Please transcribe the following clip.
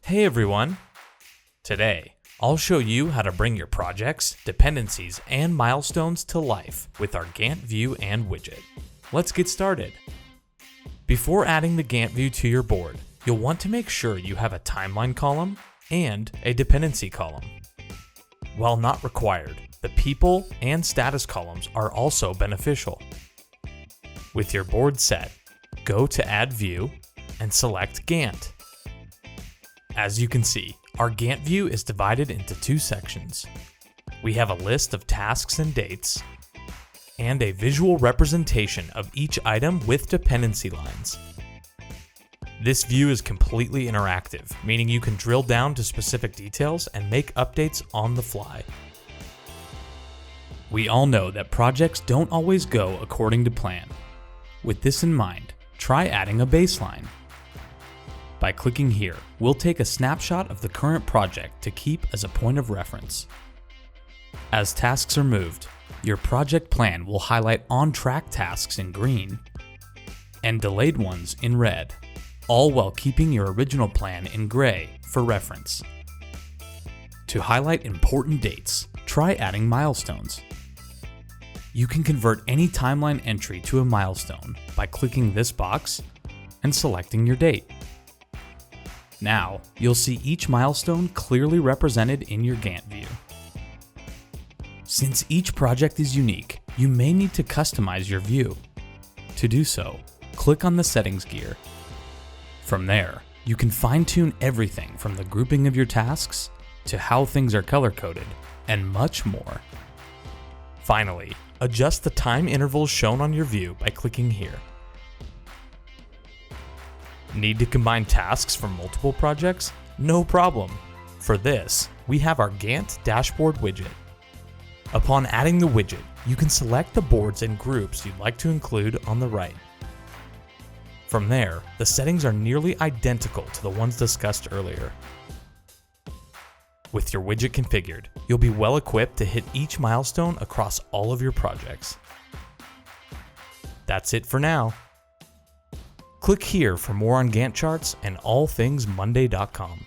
Hey everyone! Today, I'll show you how to bring your projects, dependencies, and milestones to life with our Gantt View and Widget. Let's get started. Before adding the Gantt View to your board, you'll want to make sure you have a timeline column and a dependency column. While not required, the people and status columns are also beneficial. With your board set, go to Add View and select Gantt. As you can see, our Gantt view is divided into two sections. We have a list of tasks and dates, and a visual representation of each item with dependency lines. This view is completely interactive, meaning you can drill down to specific details and make updates on the fly. We all know that projects don't always go according to plan. With this in mind, try adding a baseline. By clicking here, we'll take a snapshot of the current project to keep as a point of reference. As tasks are moved, your project plan will highlight on-track tasks in green and delayed ones in red, all while keeping your original plan in gray for reference. To highlight important dates, try adding milestones. You can convert any timeline entry to a milestone by clicking this box and selecting your date. Now, you'll see each milestone clearly represented in your Gantt view. Since each project is unique, you may need to customize your view. To do so, click on the Settings gear. From there, you can fine-tune everything from the grouping of your tasks to how things are color-coded, and much more. Finally, adjust the time intervals shown on your view by clicking here. Need to combine tasks from multiple projects? No problem. For this, we have our Gantt Dashboard widget. Upon adding the widget, you can select the boards and groups you'd like to include on the right. From there, the settings are nearly identical to the ones discussed earlier. With your widget configured, you'll be well equipped to hit each milestone across all of your projects. That's it for now. Click here for more on Gantt charts and all things monday.com.